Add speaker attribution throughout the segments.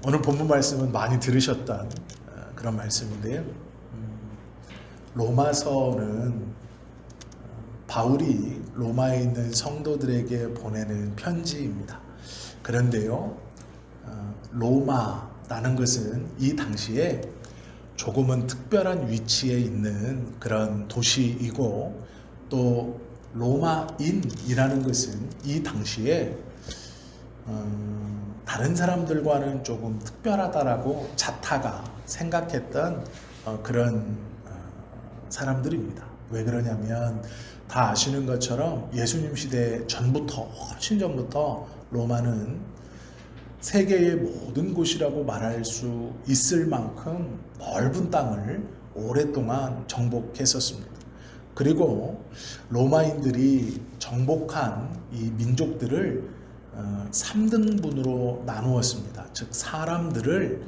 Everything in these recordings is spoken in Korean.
Speaker 1: 오늘 본문 말씀은 많이 들으셨던 그런 말씀인데요. 로마서는 바울이 로마에 있는 성도들에게 보내는 편지입니다. 그런데요, 로마라는 것은 이 당시에 조금은 특별한 위치에 있는 그런 도시이고, 또 로마인이라는 것은 이 당시에 다른 사람들과는 조금 특별하다라고 자타가 생각했던 그런 사람들입니다. 왜 그러냐면 다 아시는 것처럼 예수님 시대 전부터, 훨씬 전부터 로마는 세계의 모든 곳이라고 말할 수 있을 만큼 넓은 땅을 오랫동안 정복했었습니다. 그리고 로마인들이 정복한 이 민족들을 3등분으로 나누었습니다. 즉 사람들을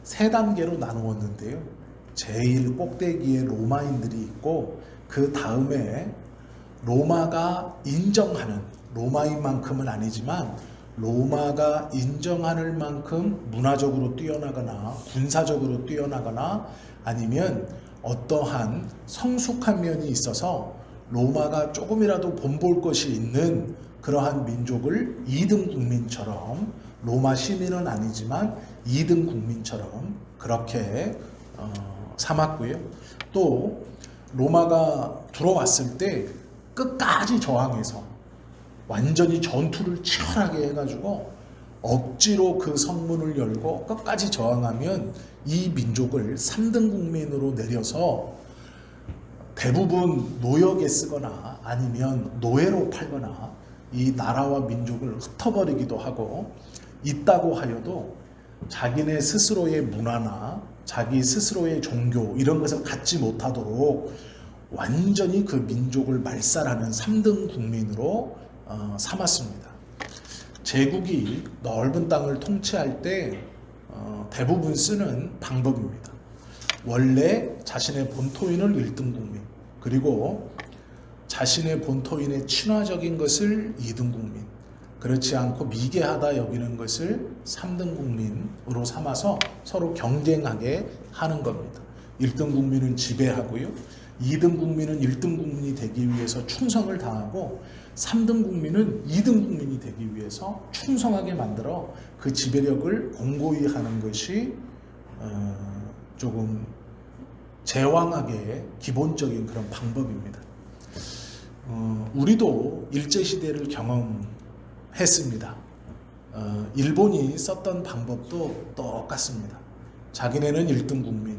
Speaker 1: 3단계로 나누었는데요. 제일 꼭대기에 로마인들이 있고, 그 다음에 로마가 인정하는, 로마인만큼은 아니지만 로마가 인정할 만큼 문화적으로 뛰어나거나 군사적으로 뛰어나거나 아니면 어떠한 성숙한 면이 있어서 로마가 조금이라도 본볼 것이 있는 그러한 민족을 2등 국민처럼, 로마 시민은 아니지만 2등 국민처럼 그렇게 삼았고요. 또 로마가 들어왔을 때 끝까지 저항해서 완전히 전투를 치열하게 해가지고 억지로 그 성문을 열고 끝까지 저항하면 이 민족을 3등 국민으로 내려서 대부분 노역에 쓰거나 아니면 노예로 팔거나 이 나라와 민족을 흩어버리기도 하고, 있다고 하여도 자기네 스스로의 문화나 자기 스스로의 종교 이런 것을 갖지 못하도록 완전히 그 민족을 말살하는 3등 국민으로 삼았습니다. 제국이 넓은 땅을 통치할 때 대부분 쓰는 방법입니다. 원래 자신의 본토인을 1등 국민, 그리고 자신의 본토인의 친화적인 것을 2등 국민, 그렇지 않고 미개하다 여기는 것을 3등 국민으로 삼아서 서로 경쟁하게 하는 겁니다. 1등 국민은 지배하고요, 2등 국민은 1등 국민이 되기 위해서 충성을 다하고, 3등 국민은 2등 국민이 되기 위해서 충성하게 만들어 그 지배력을 공고히 하는 것이 조금 제왕학의 기본적인 그런 방법입니다. 우리도 일제시대를 경험했습니다. 일본이 썼던 방법도 똑같습니다. 자기네는 1등 국민,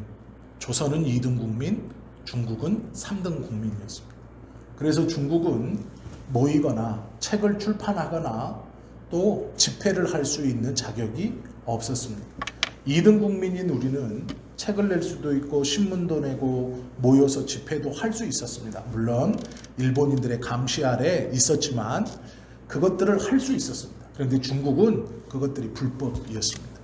Speaker 1: 조선은 2등 국민, 중국은 3등 국민이었습니다. 그래서 중국은 모이거나 책을 출판하거나 또 집회를 할 수 있는 자격이 없었습니다. 2등 국민인 우리는 책을 낼 수도 있고 신문도 내고 모여서 집회도 할 수 있었습니다. 물론 일본인들의 감시 아래 있었지만 그것들을 할 수 있었습니다. 그런데 중국은 그것들이 불법이었습니다.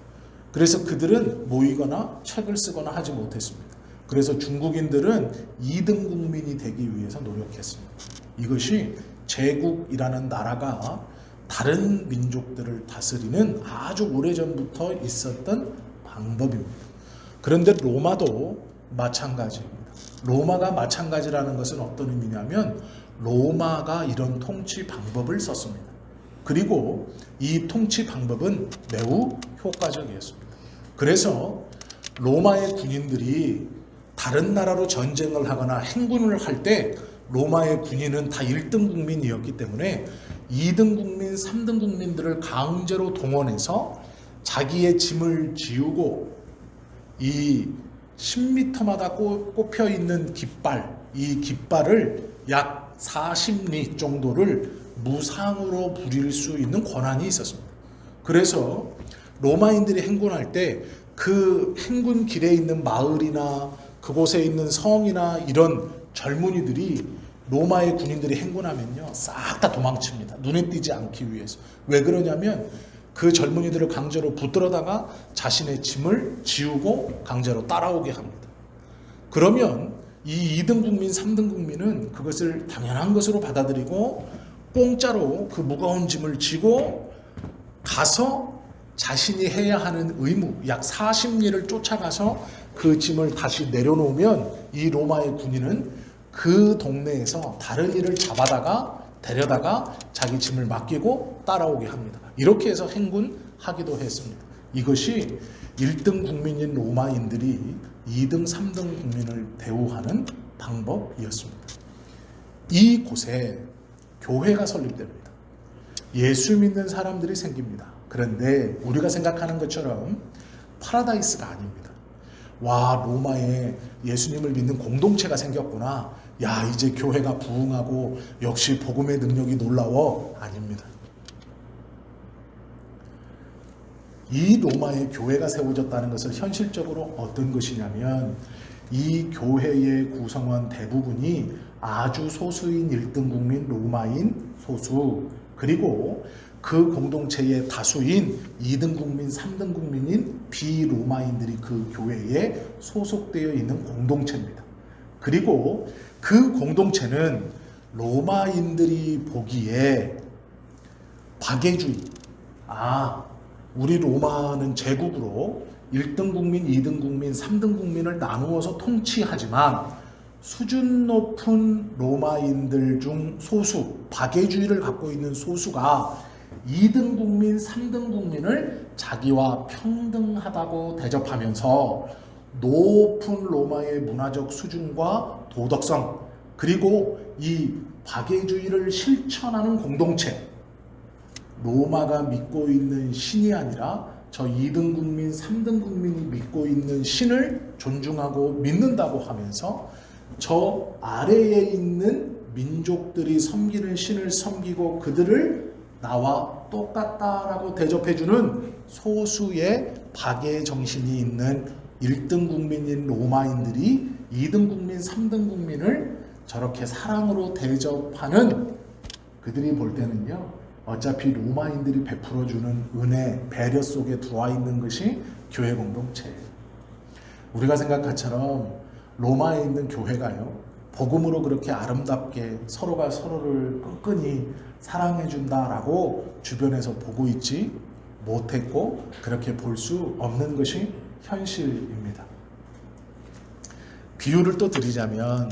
Speaker 1: 그래서 그들은 모이거나 책을 쓰거나 하지 못했습니다. 그래서 중국인들은 2등 국민이 되기 위해서 노력했습니다. 이것이 제국이라는 나라가 다른 민족들을 다스리는 아주 오래전부터 있었던 방법입니다. 그런데 로마도 마찬가지입니다. 로마가 마찬가지라는 것은 어떤 의미냐면 로마가 이런 통치 방법을 썼습니다. 그리고 이 통치 방법은 매우 효과적이었습니다. 그래서 로마의 군인들이 다른 나라로 전쟁을 하거나 행군을 할 때 로마의 군인은 다 1등 국민이었기 때문에 2등 국민, 3등 국민들을 강제로 동원해서 자기의 짐을 지우고 이 10m마다 꼽혀 있는 깃발, 이 깃발을 약 40리 정도를 무상으로 부릴 수 있는 권한이 있었습니다. 그래서 로마인들이 행군할 때 그 행군 길에 있는 마을이나 그곳에 있는 성이나 이런 젊은이들이 로마의 군인들이 행군하면요 싹 다 도망칩니다. 눈에 띄지 않기 위해서. 왜 그러냐면 그 젊은이들을 강제로 붙들어다가 자신의 짐을 지우고 강제로 따라오게 합니다. 그러면 이 2등 국민, 3등 국민은 그것을 당연한 것으로 받아들이고 공짜로 그 무거운 짐을 지고 가서 자신이 해야 하는 의무 약 40리를 쫓아가서 그 짐을 다시 내려놓으면 이 로마의 군인은 그 동네에서 다른 일을 잡아다가 데려다가 자기 짐을 맡기고 따라오게 합니다. 이렇게 해서 행군하기도 했습니다. 이것이 1등 국민인 로마인들이 2등, 3등 국민을 대우하는 방법이었습니다. 이곳에 교회가 설립됩니다. 예수 믿는 사람들이 생깁니다. 그런데 우리가 생각하는 것처럼 파라다이스가 아닙니다. 와, 로마에 예수님을 믿는 공동체가 생겼구나. 야, 이제 교회가 부흥하고 역시 복음의 능력이 놀라워. 아닙니다. 이 로마에 교회가 세워졌다는 것은 현실적으로 어떤 것이냐면 이 교회의 구성원 대부분이 아주 소수인 1등 국민 로마인 소수, 그리고 그 공동체의 다수인 2등 국민, 3등 국민인 비로마인들이 그 교회에 소속되어 있는 공동체입니다. 그리고 그 공동체는 로마인들이 보기에 박애주의, 우리 로마는 제국으로 1등 국민, 2등 국민, 3등 국민을 나누어서 통치하지만 수준 높은 로마인들 중 소수, 박애주의를 갖고 있는 소수가 2등 국민, 3등 국민을 자기와 평등하다고 대접하면서 높은 로마의 문화적 수준과 도덕성, 그리고 이 박애주의를 실천하는 공동체, 로마가 믿고 있는 신이 아니라 저 2등 국민, 3등 국민이 믿고 있는 신을 존중하고 믿는다고 하면서 저 아래에 있는 민족들이 섬기는 신을 섬기고 그들을 나와 똑같다라고 대접해주는 소수의 박애 정신이 있는 1등 국민인 로마인들이 2등 국민, 3등 국민을 저렇게 사랑으로 대접하는, 그들이 볼 때는요, 어차피 로마인들이 베풀어주는 은혜, 배려 속에 들어와 있는 것이 교회 공동체예요. 우리가 생각한 것처럼 로마에 있는 교회가요, 복음으로 그렇게 아름답게 서로가 서로를 끈끈이 사랑해준다라고 주변에서 보고 있지 못했고 그렇게 볼 수 없는 것이 현실입니다. 비유를 또 드리자면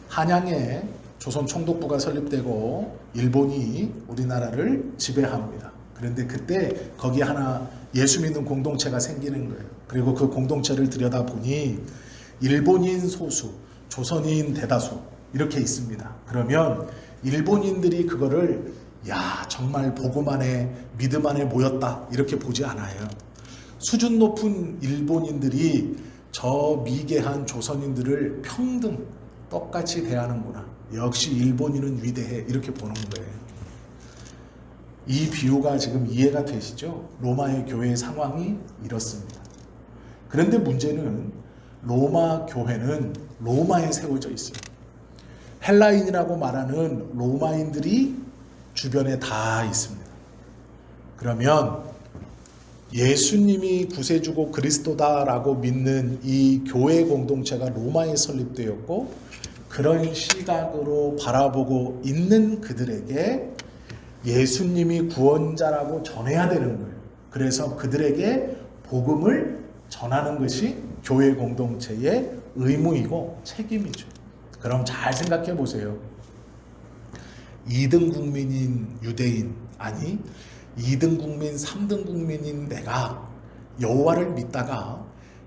Speaker 1: 한양에 조선 총독부가 설립되고 일본이 우리나라를 지배합니다. 그런데 그때 거기 하나 예수 믿는 공동체가 생기는 거예요. 그리고 그 공동체를 들여다보니 일본인 소수, 조선인 대다수 이렇게 있습니다. 그러면 일본인들이 그거를 야, 정말 복음 안에 믿음 안에 모였다 이렇게 보지 않아요. 수준 높은 일본인들이 저 미개한 조선인들을 평등 똑같이 대하는구나. 역시 일본인은 위대해 이렇게 보는 거예요. 이 비유가 지금 이해가 되시죠? 로마의 교회의 상황이 이렇습니다. 그런데 문제는 로마 교회는 로마에 세워져 있어요. 헬라인이라고 말하는 로마인들이 주변에 다 있습니다. 그러면 예수님이 구세주고 그리스도다라고 믿는 이 교회 공동체가 로마에 설립되었고 그런 시각으로 바라보고 있는 그들에게 예수님이 구원자라고 전해야 되는 거예요. 그래서 그들에게 복음을 전하는 것이 교회 공동체의 의무이고 책임이죠. 그럼 잘 생각해 보세요. 2등 국민인 유대인, 아니 2등 국민, 3등 국민인 내가 여호와를 믿다가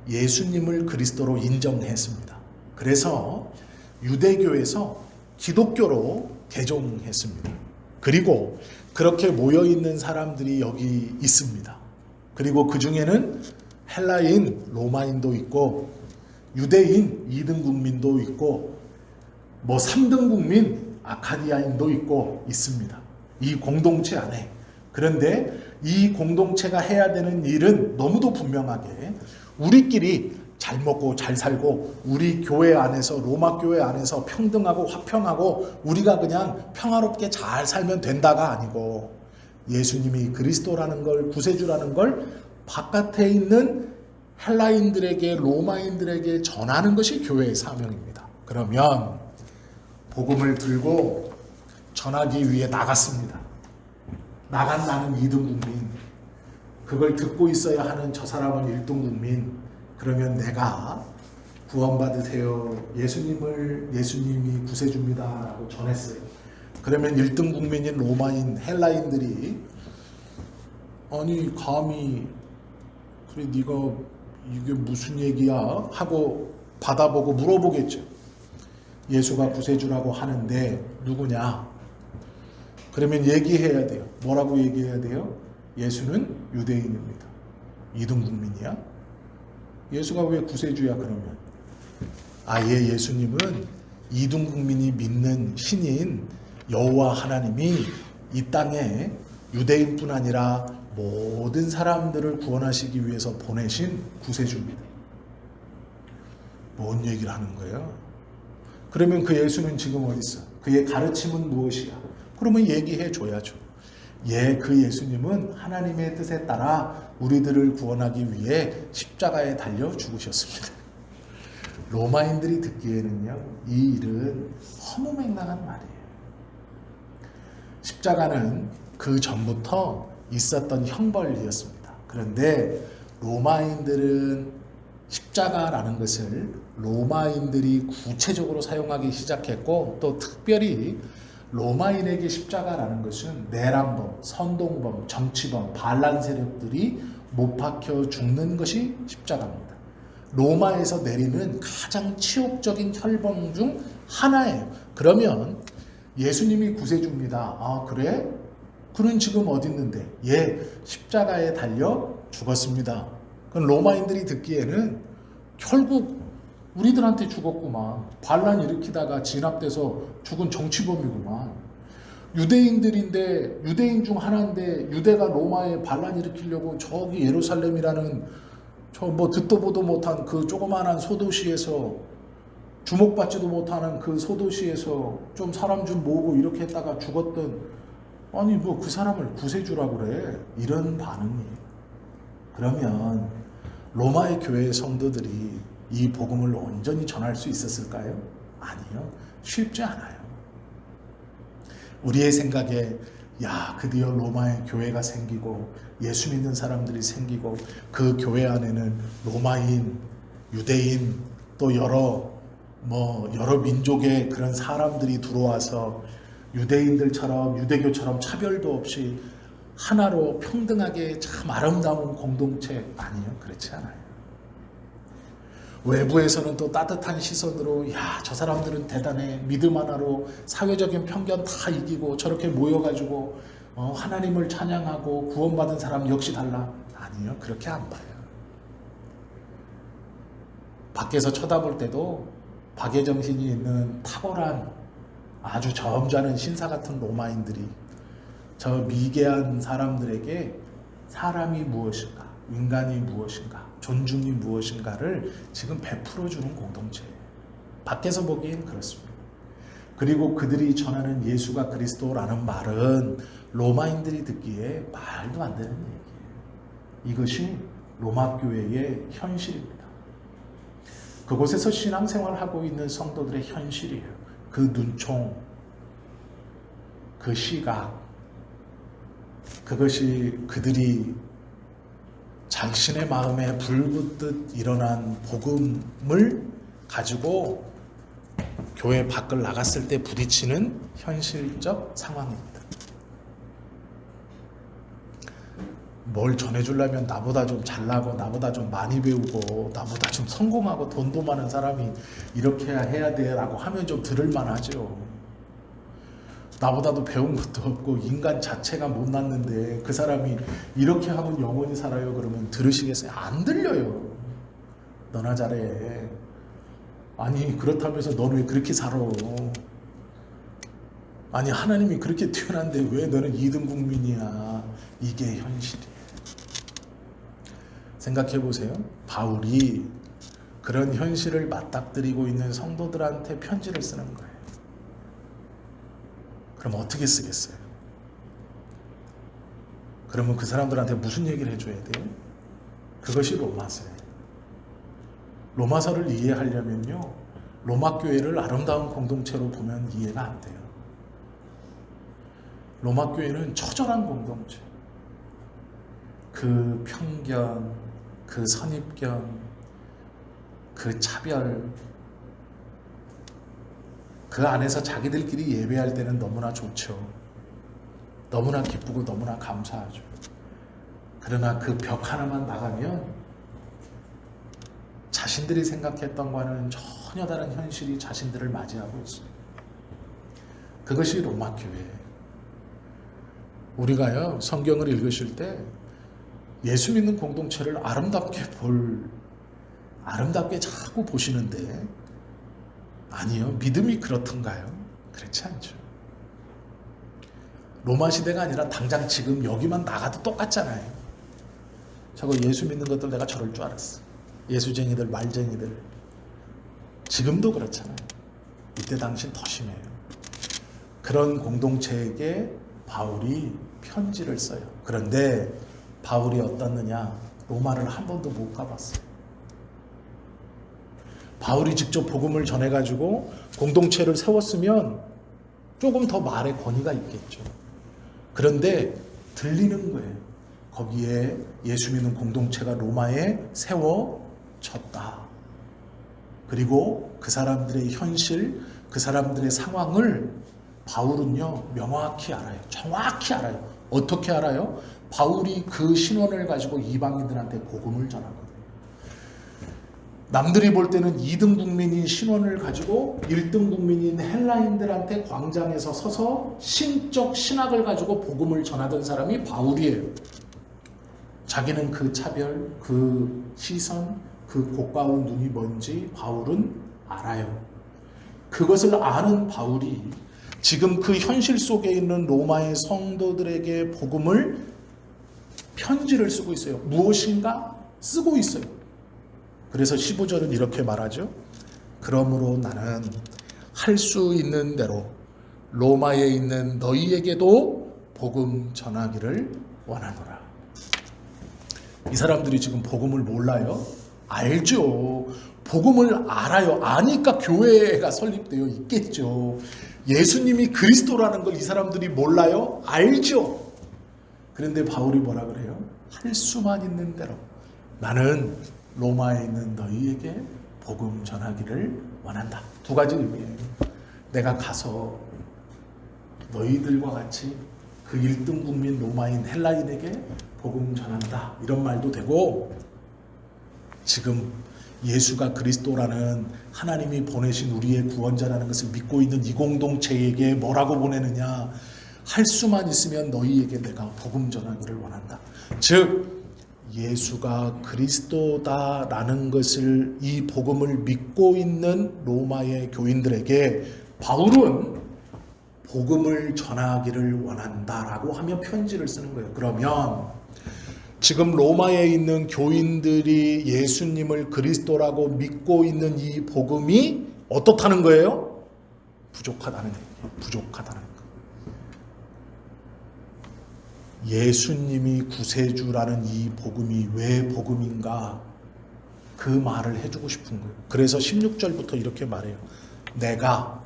Speaker 1: 예수님을 그리스도로 인정했습니다. 그래서 유대교에서 기독교로 개종했습니다. 그리고 그렇게 모여있는 사람들이 여기 있습니다. 그리고 그 중에는 헬라인, 로마인도 있고 유대인 2등 국민도 있고 3등 국민 아카디아인도 있고 있습니다. 이 공동체 안에. 그런데 이 공동체가 해야 되는 일은 너무도 분명하게 우리끼리 잘 먹고 잘 살고 우리 교회 안에서 로마 교회 안에서 평등하고 화평하고 우리가 그냥 평화롭게 잘 살면 된다가 아니고 예수님이 그리스도라는 걸, 구세주라는 걸 바깥에 있는 헬라인들에게, 로마인들에게 전하는 것이 교회의 사명입니다. 그러면 복음을 들고 전하기 위해 나갔습니다. 나간 나는 2등 국민. 그걸 듣고 있어야 하는 저 사람은 일등 그러면 내가 구원받으세요. 예수님이 구세주입니다라고 전했어요. 그러면 일등 국민인 로마인 헬라인들이 아니 감히 그래 네가 이게 무슨 얘기야 하고 받아보고 물어보겠죠. 예수가 구세주라고 하는데 누구냐? 그러면 얘기해야 돼요. 뭐라고 얘기해야 돼요? 예수는 유대인입니다. 이등 국민이야? 예수가 왜 구세주야 그러면? 아예 예수님은 이등 국민이 믿는 신인 여호와 하나님이 이 땅에 유대인뿐 아니라 모든 사람들을 구원하시기 위해서 보내신 구세주입니다. 뭔 얘기를 하는 거예요? 그러면 그 예수는 지금 어디 있어? 그의 가르침은 무엇이야? 그러면 얘기해 줘야죠. 그 예수님은 하나님의 뜻에 따라 우리들을 구원하기 위해 십자가에 달려 죽으셨습니다. 로마인들이 듣기에는요, 이 일은 허무맹랑한 말이에요. 십자가는 그 전부터 있었던 형벌이었습니다. 그런데 로마인들은 십자가라는 것을 로마인들이 구체적으로 사용하기 시작했고, 또 특별히 로마인에게 십자가라는 것은 내란범, 선동범, 정치범, 반란 세력들이 못 박혀 죽는 것이 십자가입니다. 로마에서 내리는 가장 치욕적인 혈범 중 하나예요. 그러면 예수님이 구세주입니다. 아 그래? 그는 지금 어디 있는데? 십자가에 달려 죽었습니다. 그럼 로마인들이 듣기에는 결국 우리들한테 죽었구만. 반란 일으키다가 진압돼서 죽은 정치범이구만. 유대인들인데 유대인 중 하나인데 유대가 로마에 반란 일으키려고 저기 예루살렘이라는 저 뭐 듣도 보도 못한 그 조그마한 소도시에서 주목받지도 못하는 그 소도시에서 좀 사람 좀 모으고 이렇게 했다가 죽었던 아니 뭐 그 사람을 구세주라고 그래. 이런 반응이. 그러면 로마의 교회의 성도들이 이 복음을 온전히 전할 수 있었을까요? 아니요. 쉽지 않아요. 우리의 생각에 드디어 로마의 교회가 생기고 예수 믿는 사람들이 생기고 그 교회 안에는 로마인, 유대인 또 여러 민족의 그런 사람들이 들어와서 유대인들처럼 유대교처럼 차별도 없이 하나로 평등하게 참 아름다운 공동체 아니요. 그렇지 않아요. 외부에서는 또 따뜻한 시선으로 저 사람들은 대단해. 믿음 하나로 사회적인 편견 다 이기고 저렇게 모여가지고 하나님을 찬양하고 구원받은 사람 역시 달라. 아니요. 그렇게 안 봐요. 밖에서 쳐다볼 때도 박애정신이 있는 탁월한 아주 점잖은 신사 같은 로마인들이 저 미개한 사람들에게 사람이 무엇인가, 인간이 무엇인가, 존중이 무엇인가를 지금 베풀어주는 공동체예요. 밖에서 보기엔 그렇습니다. 그리고 그들이 전하는 예수가 그리스도라는 말은 로마인들이 듣기에 말도 안 되는 얘기예요. 이것이 로마 교회의 현실입니다. 그곳에서 신앙생활을 하고 있는 성도들의 현실이에요. 그 눈총, 그 시각, 그것이 그들이 자신의 마음에 불붙듯 일어난 복음을 가지고 교회 밖을 나갔을 때 부딪히는 현실적 상황입니다. 뭘 전해주려면 나보다 좀 잘나고 나보다 좀 많이 배우고 나보다 좀 성공하고 돈도 많은 사람이 이렇게 해야 돼라고 하면 좀 들을만 하죠. 나보다도 배운 것도 없고 인간 자체가 못났는데 그 사람이 이렇게 하면 영원히 살아요 그러면 들으시겠어요? 안 들려요. 너나 잘해. 아니 그렇다면서 너는 왜 그렇게 살아? 아니 하나님이 그렇게 태어난데 왜 너는 2등 국민이야? 이게 현실이에요. 생각해 보세요. 바울이 그런 현실을 맞닥뜨리고 있는 성도들한테 편지를 쓰는 거예요. 그럼 어떻게 쓰겠어요? 그러면 그 사람들한테 무슨 얘기를 해줘야 돼요? 그것이 로마서예요. 로마서를 이해하려면요, 로마 교회를 아름다운 공동체로 보면 이해가 안 돼요. 로마 교회는 처절한 공동체. 그 편견, 그 선입견, 그 차별, 그 안에서 자기들끼리 예배할 때는 너무나 좋죠. 너무나 기쁘고 너무나 감사하죠. 그러나 그 벽 하나만 나가면 자신들이 생각했던 것과는 전혀 다른 현실이 자신들을 맞이하고 있어요. 그것이 로마 교회예요. 우리가요, 성경을 읽으실 때 예수 믿는 공동체를 아름답게 자꾸 보시는데, 아니요, 믿음이 그렇던가요? 그렇지 않죠. 로마 시대가 아니라 당장 지금 여기만 나가도 똑같잖아요. 저거 예수 믿는 것들 내가 저럴 줄 알았어. 예수쟁이들, 말쟁이들. 지금도 그렇잖아요. 이때 당시는 더 심해요. 그런 공동체에게 바울이 편지를 써요. 그런데 바울이 어떻느냐? 로마를 한 번도 못 가봤어요. 바울이 직접 복음을 전해가지고 공동체를 세웠으면 조금 더 말의 권위가 있겠죠. 그런데 들리는 거예요. 거기에 예수 믿는 공동체가 로마에 세워졌다. 그리고 그 사람들의 현실, 그 사람들의 상황을 바울은요, 명확히 알아요. 정확히 알아요. 어떻게 알아요? 바울이 그 신원을 가지고 이방인들한테 복음을 전하거든요. 남들이 볼 때는 2등 국민인 신원을 가지고 1등 국민인 헬라인들한테 광장에서 서서 신적 신학을 가지고 복음을 전하던 사람이 바울이에요. 자기는 그 차별, 그 시선, 그 고가운 눈이 뭔지 바울은 알아요. 그것을 아는 바울이 지금 그 현실 속에 있는 로마의 성도들에게 복음을 편지를 쓰고 있어요. 무엇인가 쓰고 있어요. 그래서 15절은 이렇게 말하죠. 그러므로 나는 할 수 있는 대로 로마에 있는 너희에게도 복음 전하기를 원하노라. 이 사람들이 지금 복음을 몰라요? 알죠. 복음을 알아요. 아니까 교회가 설립되어 있겠죠. 예수님이 그리스도라는 걸 이 사람들이 몰라요? 알죠. 그런데 바울이 뭐라 그래요? 할 수만 있는 대로 나는 로마에 있는 너희에게 복음 전하기를 원한다. 두 가지 의미예요. 내가 가서 너희들과 같이 그 1등 국민 로마인 헬라인에게 복음 전한다. 이런 말도 되고, 지금 예수가 그리스도라는 하나님이 보내신 우리의 구원자라는 것을 믿고 있는 이 공동체에게 뭐라고 보내느냐? 할 수만 있으면 너희에게 내가 복음 전하기를 원한다. 즉 예수가 그리스도다라는 것을, 이 복음을 믿고 있는 로마의 교인들에게 바울은 복음을 전하기를 원한다라고 하며 편지를 쓰는 거예요. 그러면 지금 로마에 있는 교인들이 예수님을 그리스도라고 믿고 있는 이 복음이 어떻다는 거예요? 부족하다는 얘기예요. 부족하다는 거예요. 예수님이 구세주라는 이 복음이 왜 복음인가? 그 말을 해주고 싶은 거예요. 그래서 16절부터 이렇게 말해요. 내가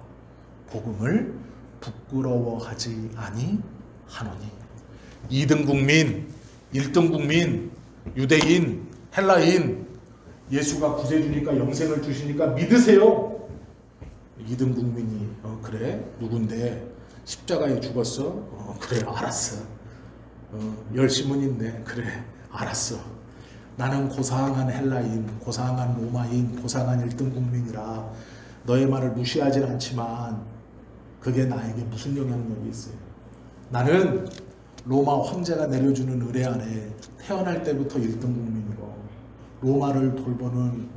Speaker 1: 복음을 부끄러워하지 아니하노니. 2등 국민, 1등 국민, 유대인, 헬라인, 예수가 구세주니까 영생을 주시니까 믿으세요. 2등 국민이 그래? 누군데? 십자가에 죽었어? 그래, 알았어. 열심은 있네. 그래, 알았어. 나는 고상한 헬라인, 고상한 로마인, 고상한 1등 국민이라 너의 말을 무시하진 않지만 그게 나에게 무슨 영향력이 있어요? 나는 로마 황제가 내려주는 의뢰 안에 태어날 때부터 1등 국민이고, 로마를 돌보는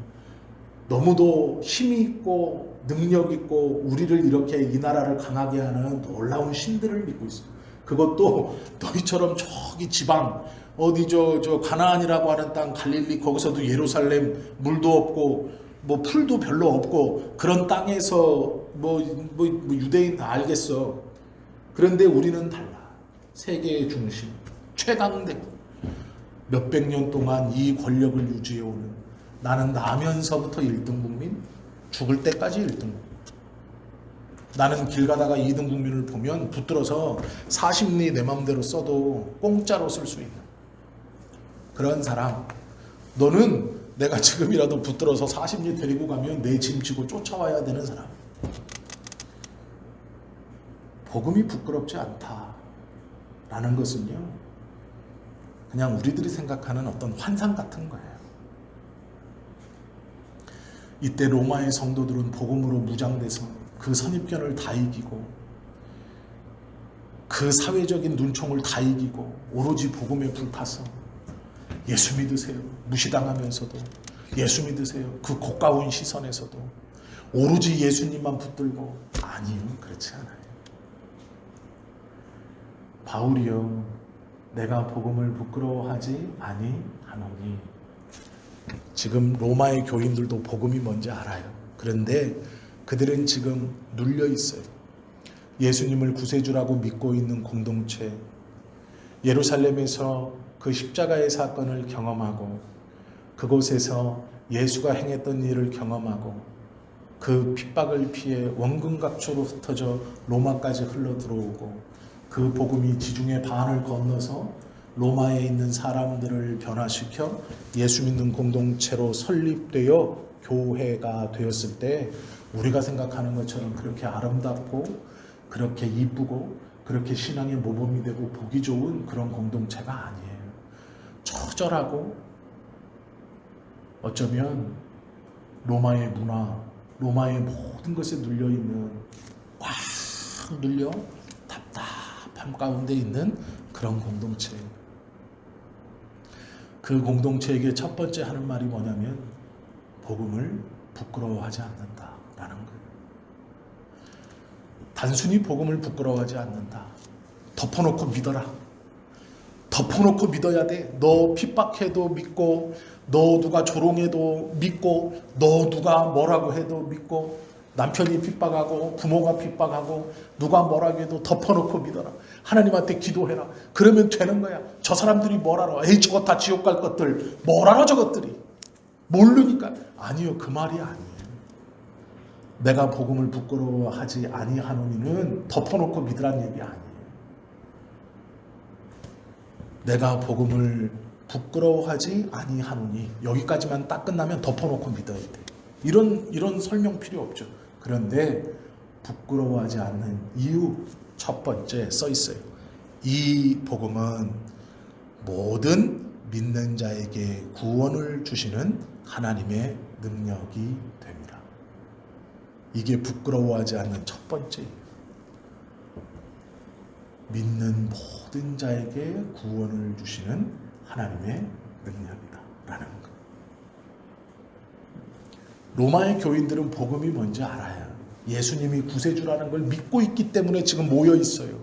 Speaker 1: 너무도 힘이 있고 능력 있고 우리를 이렇게 이 나라를 강하게 하는 놀라운 신들을 믿고 있어요. 그것도 너희처럼 저기 지방 어디 저 가나안이라고 하는 땅, 갈릴리, 거기서도 예루살렘, 물도 없고 뭐 풀도 별로 없고 그런 땅에서 뭐 유대인 알겠어. 그런데 우리는 달라. 세계의 중심, 최강대, 몇백 년 동안 이 권력을 유지해오는, 나는 나면서부터 1등 국민, 죽을 때까지 1등 국민. 나는 길 가다가 2등 국민을 보면 붙들어서 40리 내 마음대로 써도 공짜로 쓸 수 있는, 그런 사람, 너는 내가 지금이라도 붙들어서 40리 데리고 가면 내 짐 지고 쫓아와야 되는 사람. 복음이 부끄럽지 않다라는 것은요, 그냥 우리들이 생각하는 어떤 환상 같은 거예요. 이때 로마의 성도들은 복음으로 무장돼서 그 선입견을 다 이기고 그 사회적인 눈총을 다 이기고 오로지 복음에 불타서 예수 믿으세요. 무시당하면서도 예수 믿으세요. 그 고가운 시선에서도 오로지 예수님만 붙들고, 아니요, 그렇지 않아요. 바울이요, 내가 복음을 부끄러워하지 아니하노니. 지금 로마의 교인들도 복음이 뭔지 알아요. 그런데 그들은 지금 눌려 있어요. 예수님을 구세주라고 믿고 있는 공동체, 예루살렘에서 그 십자가의 사건을 경험하고 그곳에서 예수가 행했던 일을 경험하고 그 핍박을 피해 원근각초로 흩어져 로마까지 흘러 들어오고 그 복음이 지중해 반을 건너서 로마에 있는 사람들을 변화시켜 예수 믿는 공동체로 설립되어 교회가 되었을 때 우리가 생각하는 것처럼 그렇게 아름답고 그렇게 이쁘고 그렇게 신앙의 모범이 되고 보기 좋은 그런 공동체가 아니에요. 처절하고 어쩌면 로마의 문화, 로마의 모든 것에 눌려있는, 꽉 눌려 답답함 가운데 있는 그런 공동체예요. 그 공동체에게 첫 번째 하는 말이 뭐냐면 복음을 부끄러워하지 않는다라는 거예요. 단순히 복음을 부끄러워하지 않는다. 덮어놓고 믿어라. 덮어놓고 믿어야 돼. 너 핍박해도 믿고, 너 누가 조롱해도 믿고, 너 누가 뭐라고 해도 믿고, 남편이 핍박하고 부모가 핍박하고 누가 뭐라고 해도 덮어놓고 믿어라. 하나님한테 기도해라. 그러면 되는 거야. 저 사람들이 뭘 알아? 에이, 저것 다 지옥 갈 것들. 뭘 알아 저것들이. 모르니까. 아니요, 그 말이 아니에요. 내가 복음을 부끄러워하지 아니하노니는 덮어놓고 믿으란 얘기 아니에요. 내가 복음을 부끄러워하지 아니하노니, 여기까지만 딱 끝나면 덮어놓고 믿어야 돼. 이런 설명 필요 없죠. 그런데 부끄러워하지 않는 이유 첫 번째 써 있어요. 이 복음은 모든 믿는 자에게 구원을 주시는 하나님의 능력이 됩니다. 이게 부끄러워하지 않는 첫 번째, 믿는 모든 자에게 구원을 주시는 하나님의 능력이다 라는 것. 로마의 교인들은 복음이 뭔지 알아요. 예수님이 구세주라는 걸 믿고 있기 때문에 지금 모여 있어요.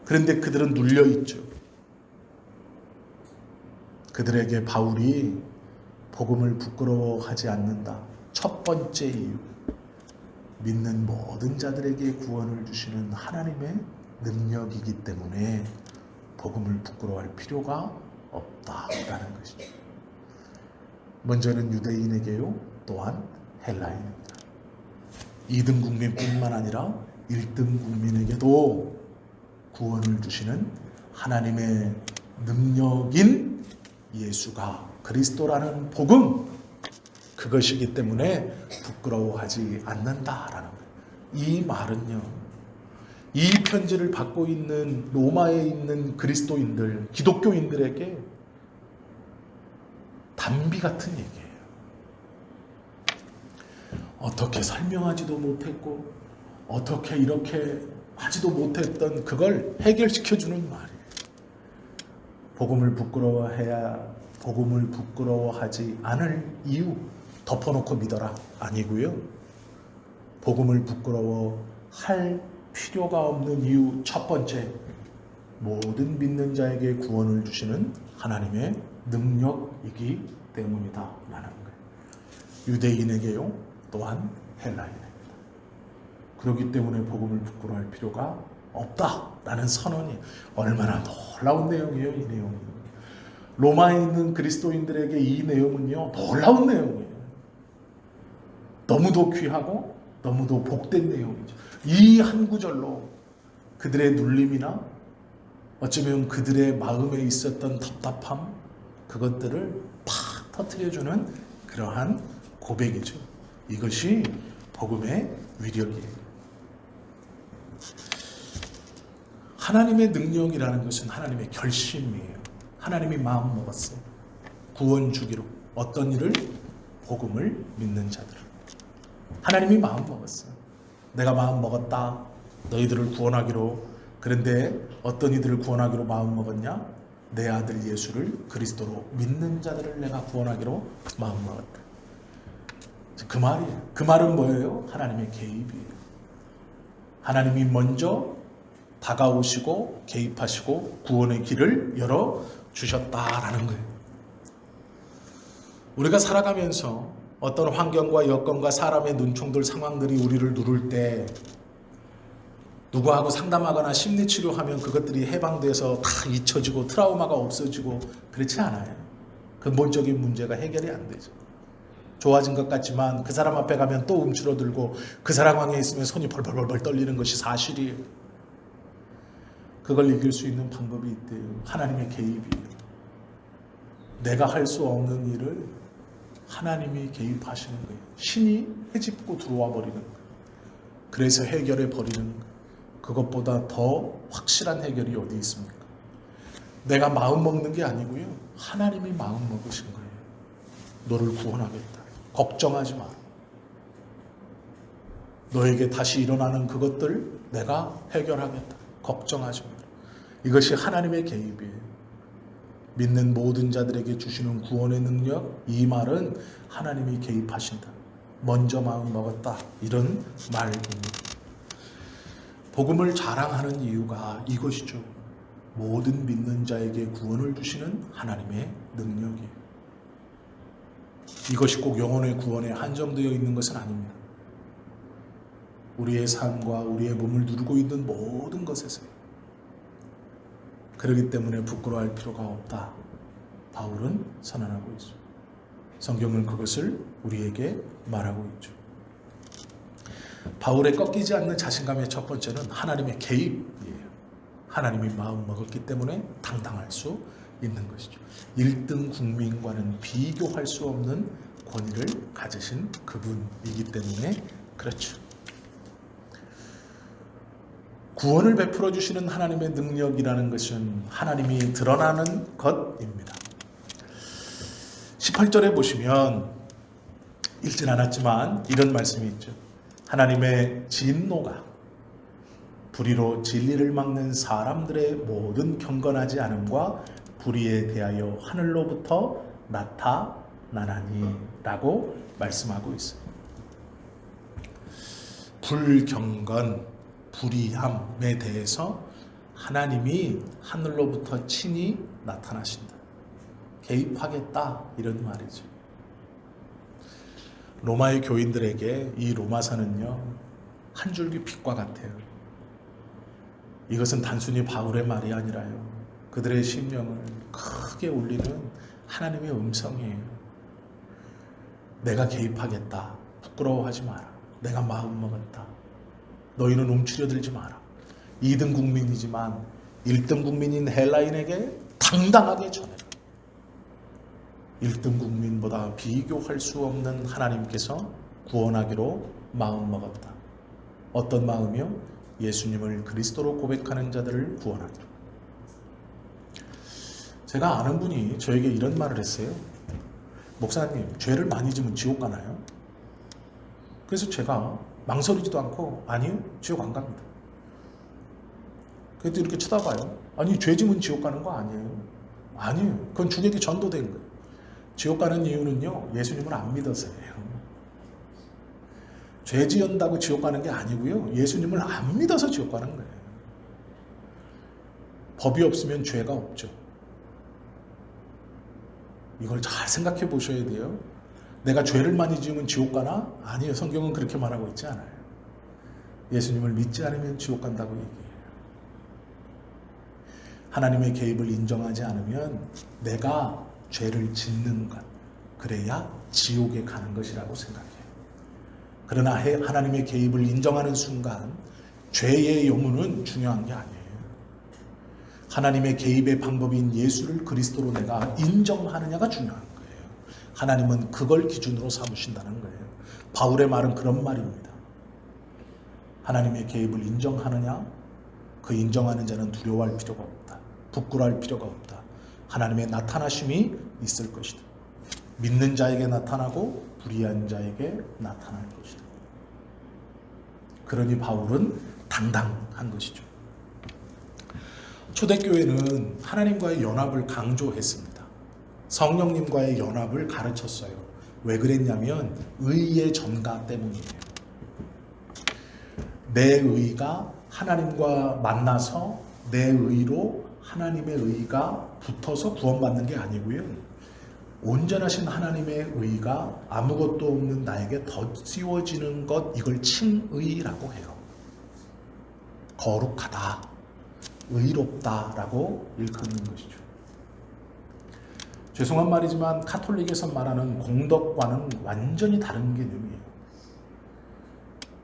Speaker 1: 그런데 그들은 눌려 있죠. 그들에게 바울이 복음을 부끄러워하지 않는다. 첫 번째 이유, 믿는 모든 자들에게 구원을 주시는 하나님의 능력이기 때문에 복음을 부끄러워할 필요가 없다라는 것이죠. 먼저는 유대인에게요, 또한 헬라인입니다. 2등 국민뿐만 아니라 1등 국민에게도 구원을 주시는 하나님의 능력인 예수가 그리스도라는 복음, 그것이기 때문에 부끄러워하지 않는다라는 거예요. 이 말은요, 이 편지를 받고 있는 로마에 있는 그리스도인들, 기독교인들에게 단비 같은 얘기예요. 어떻게 설명하지도 못했고 어떻게 이렇게 하지도 못했던 그걸 해결시켜주는 말이에요. 복음을 부끄러워하지 않을 이유, 덮어놓고 믿어라 아니고요. 복음을 부끄러워할 필요가 없는 이유 첫 번째, 모든 믿는 자에게 구원을 주시는 하나님의 능력이기 때문이다 라는 거예요. 유대인에게요, 또한 헬라인입니다. 그렇기 때문에 복음을 부끄러워할 필요가 없다라는 선언이 얼마나 놀라운 내용이에요. 이 내용이 로마에 있는 그리스도인들에게 이 내용은요, 놀라운 내용이에요. 너무도 귀하고 너무도 복된 내용이죠. 이 한 구절로 그들의 눌림이나 어쩌면 그들의 마음에 있었던 답답함, 그것들을 팍 터뜨려주는 그러한 고백이죠. 이것이 복음의 위력이에요. 하나님의 능력이라는 것은 하나님의 결심이에요. 하나님이 마음 먹었어요. 구원 주기로. 어떤 일을? 복음을 믿는 자들. 하나님이 마음 먹었어요. 내가 마음 먹었다. 너희들을 구원하기로. 그런데 어떤 이들을 구원하기로 마음 먹었냐? 내 아들 예수를 그리스도로 믿는 자들을 내가 구원하기로 마음 먹었다. 그 말이에요. 그 말은 뭐예요? 하나님의 개입이에요. 하나님이 먼저 다가오시고 개입하시고 구원의 길을 열어주셨다라는 거예요. 우리가 살아가면서 어떤 환경과 여건과 사람의 눈총들 상황들이 우리를 누를 때 누구하고 상담하거나 심리치료하면 그것들이 해방돼서 다 잊혀지고 트라우마가 없어지고 그렇지 않아요. 근본적인 문제가 해결이 안 되죠. 좋아진 것 같지만 그 사람 앞에 가면 또 움츠러들고 그 상황에 있으면 손이 벌벌벌 떨리는 것이 사실이에요. 그걸 이길 수 있는 방법이 있대요. 하나님의 개입이에요. 내가 할 수 없는 일을 하나님이 개입하시는 거예요. 신이 헤집고 들어와 버리는 거예요. 그래서 해결해 버리는 거예요. 그것보다 더 확실한 해결이 어디 있습니까? 내가 마음 먹는 게 아니고요. 하나님이 마음 먹으신 거예요. 너를 구원하겠다. 걱정하지 마. 너에게 다시 일어나는 그것들 내가 해결하겠다. 걱정하지 마. 이것이 하나님의 개입이에요. 믿는 모든 자들에게 주시는 구원의 능력, 이 말은 하나님이 개입하신다. 먼저 마음 먹었다. 이런 말입니다. 복음을 자랑하는 이유가 이것이죠. 모든 믿는 자에게 구원을 주시는 하나님의 능력이에요. 이것이 꼭 영혼의 구원에 한정되어 있는 것은 아닙니다. 우리의 삶과 우리의 몸을 누르고 있는 모든 것에서요. 그렇기 때문에 부끄러워할 필요가 없다. 바울은 선언하고 있습니다. 성경은 그것을 우리에게 말하고 있죠. 바울의 꺾이지 않는 자신감의 첫 번째는 하나님의 개입이에요. 하나님이 마음 먹었기 때문에 당당할 수 있는 것이죠. 1등 국민과는 비교할 수 없는 권위를 가지신 그분이기 때문에 그렇죠. 구원을 베풀어 주시는 하나님의 능력이라는 것은 하나님이 드러나는 것입니다. 18절에 보시면 읽진 않았지만 이런 말씀이 있죠. 하나님의 진노가 불의로 진리를 막는 사람들의 모든 경건하지 않음과 불의에 대하여 하늘로부터 나타나나니 라고 말씀하고 있어요. 불경건, 불의함에 대해서 하나님이 하늘로부터 친히 나타나신다. 개입하겠다 이런 말이죠. 로마의 교인들에게 이 로마서는요 한 줄기 빛과 같아요. 이것은 단순히 바울의 말이 아니라요 그들의 심령을 크게 울리는 하나님의 음성이에요. 내가 개입하겠다. 부끄러워하지 마라. 내가 마음 먹었다. 너희는 움츠려들지 마라. 2등 국민이지만 1등 국민인 헬라인에게 당당하게 전해라. 1등 국민보다 비교할 수 없는 하나님께서 구원하기로 마음 먹었다. 어떤 마음이요? 예수님을 그리스도로 고백하는 자들을 구원하기로. 제가 아는 분이 저에게 이런 말을 했어요. 목사님, 죄를 많이 지면 지옥 가나요? 그래서 제가 망설이지도 않고 아니요, 지옥 안 갑니다. 그래도 이렇게 쳐다봐요. 아니, 죄 지면 지옥 가는 거 아니에요. 아니에요. 그건 주객이 전도된 거예요. 지옥 가는 이유는요, 예수님을 안 믿어서예요. 죄 지은다고 지옥 가는 게 아니고요, 예수님을 안 믿어서 지옥 가는 거예요. 법이 없으면 죄가 없죠. 이걸 잘 생각해 보셔야 돼요. 내가 죄를 많이 지으면 지옥 가나? 아니에요. 성경은 그렇게 말하고 있지 않아요. 예수님을 믿지 않으면 지옥 간다고 얘기해요. 하나님의 개입을 인정하지 않으면 내가 죄를 짓는 것, 그래야 지옥에 가는 것이라고 생각해요. 그러나 하나님의 개입을 인정하는 순간 죄의 유무는 중요한 게 아니에요. 하나님의 개입의 방법인 예수를 그리스도로 내가 인정하느냐가 중요한 거예요. 하나님은 그걸 기준으로 삼으신다는 거예요. 바울의 말은 그런 말입니다. 하나님의 개입을 인정하느냐? 그 인정하는 자는 두려워할 필요가 없다. 부끄러워할 필요가 없다. 하나님의 나타나심이 있을 것이다. 믿는 자에게 나타나고 불의한 자에게 나타날 것이다. 그러니 바울은 당당한 것이죠. 초대교회는 하나님과의 연합을 강조했습니다. 성령님과의 연합을 가르쳤어요. 왜 그랬냐면 의의 전가 때문이에요. 내 의가 하나님과 만나서 내 의로 하나님의 의가 붙어서 구원받는 게 아니고요. 온전하신 하나님의 의가 아무것도 없는 나에게 덧씌워지는 것, 이걸 칭의라고 해요. 거룩하다, 의롭다라고 일컫는 것이죠. 죄송한 말이지만 카톨릭에서 말하는 공덕과는 완전히 다른 개념이에요.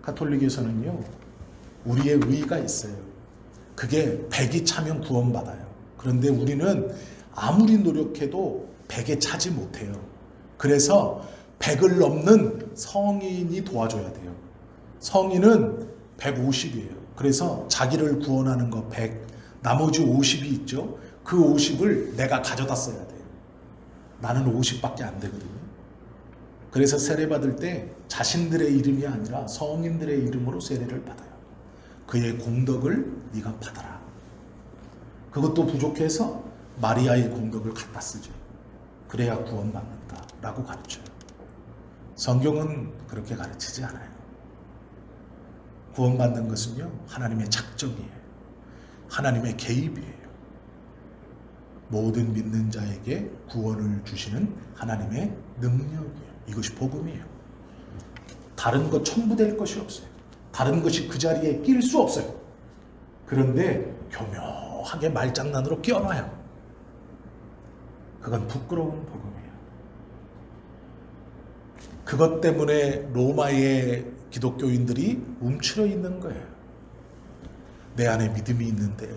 Speaker 1: 카톨릭에서는요, 우리의 의가 있어요. 그게 100이 차면 구원받아요. 그런데 우리는 아무리 노력해도 100에 차지 못해요. 그래서 100을 넘는 성인이 도와줘야 돼요. 성인은 150이에요. 그래서 자기를 구원하는 거 100, 나머지 50이 있죠. 그 50을 내가 가져다 써야 돼요. 나는 50밖에 안 되거든요. 그래서 세례 받을 때 자신들의 이름이 아니라 성인들의 이름으로 세례를 받아요. 그의 공덕을 네가 받아라. 그것도 부족해서 마리아의 공덕을 갖다 쓰죠. 그래야 구원받는다 라고 가르쳐요. 성경은 그렇게 가르치지 않아요. 구원받는 것은요, 하나님의 작정이에요. 하나님의 개입이에요. 모든 믿는 자에게 구원을 주시는 하나님의 능력이에요. 이것이 복음이에요. 다른 것 첨부될 것이 없어요. 다른 것이 그 자리에 낄 수 없어요. 그런데 교묘하게 말장난으로 끼워놔요. 그건 부끄러운 복음이에요. 그것 때문에 로마의 기독교인들이 움츠러 있는 거예요. 내 안에 믿음이 있는데,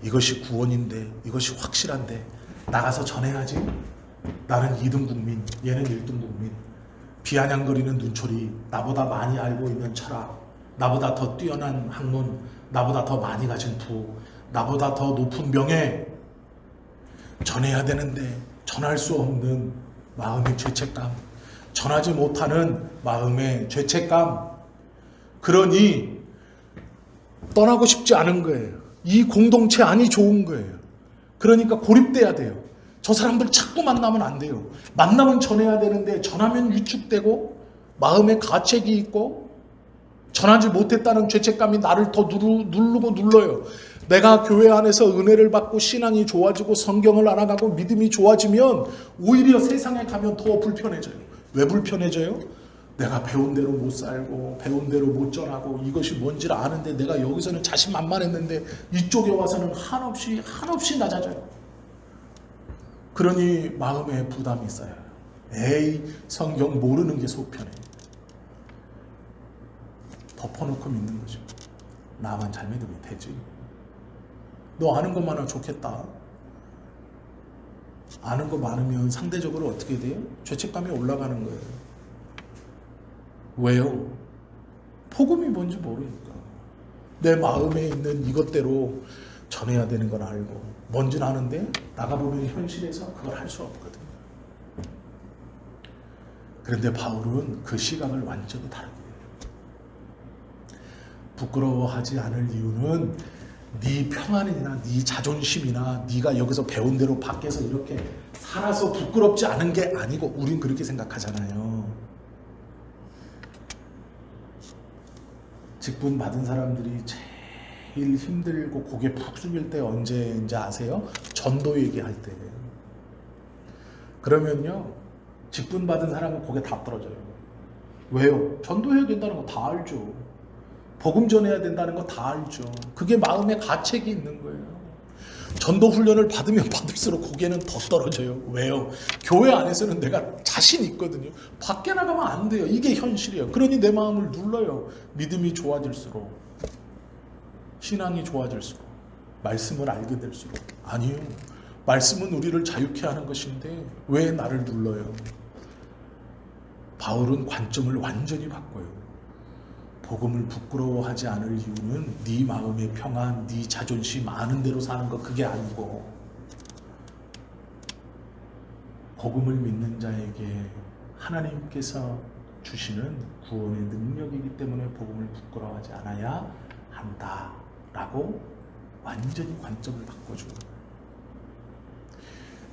Speaker 1: 이것이 구원인데, 이것이 확실한데 나가서 전해야지. 나는 2등 국민, 얘는 1등 국민. 비아냥거리는 눈초리, 나보다 많이 알고 있는 철학, 나보다 더 뛰어난 학문, 나보다 더 많이 가진 부, 나보다 더 높은 명예 전해야 되는데 전할 수 없는 마음의 죄책감, 전하지 못하는 마음의 죄책감. 그러니 떠나고 싶지 않은 거예요. 이 공동체 안이 좋은 거예요. 그러니까 고립돼야 돼요. 저 사람들 자꾸 만나면 안 돼요. 만나면 전해야 되는데 전하면 위축되고 마음에 가책이 있고 전하지 못했다는 죄책감이 나를 더 누르고 눌러요. 내가 교회 안에서 은혜를 받고 신앙이 좋아지고 성경을 알아가고 믿음이 좋아지면 오히려 세상에 가면 더 불편해져요. 왜 불편해져요? 내가 배운 대로 못 살고 배운 대로 못 전하고 이것이 뭔지를 아는데 내가 여기서는 자신만만했는데 이쪽에 와서는 한없이 낮아져요. 그러니 마음에 부담이 쌓여요. 에이, 성경 모르는 게 속편해. 덮어놓고 믿는 거죠. 나만 잘 믿으면 되지. 너 아는 것 많아 좋겠다. 아는 거 많으면 상대적으로 어떻게 돼요? 죄책감이 올라가는 거예요. 왜요? 복음이 뭔지 모르니까. 내 마음에 있는 이것대로 전해야 되는 건 알고 뭔지는 아는데 나가보면 현실에서 그걸 할 수 없거든요. 그런데 바울은 그 시각을 완전히 다르게 해요. 부끄러워하지 않을 이유는 네 평안이나 네 자존심이나 네가 여기서 배운 대로 밖에서 이렇게 살아서 부끄럽지 않은 게 아니고, 우린 그렇게 생각하잖아요. 직분 받은 사람들이 제일 힘들고 고개 푹 숙일 때 언제인지 아세요? 전도 얘기할 때예요. 그러면요, 직분 받은 사람은 고개 다 떨어져요. 왜요? 전도해야 된다는 거 다 알죠. 복음 전해야 된다는 거 다 알죠. 그게 마음에 가책이 있는 거예요. 전도 훈련을 받으면 받을수록 고개는 더 떨어져요. 왜요? 교회 안에서는 내가 자신 있거든요. 밖에 나가면 안 돼요. 이게 현실이에요. 그러니 내 마음을 눌러요. 믿음이 좋아질수록, 신앙이 좋아질수록. 말씀을 알게 될수록. 아니요. 말씀은 우리를 자유케 하는 것인데 왜 나를 눌러요? 바울은 관점을 완전히 바꿔요. 복음을 부끄러워하지 않을 이유는 네 마음의 평안, 네 자존심 아는 대로 사는 거 그게 아니고, 복음을 믿는 자에게 하나님께서 주시는 구원의 능력이기 때문에 복음을 부끄러워하지 않아야 한다라고 완전히 관점을 바꿔주고,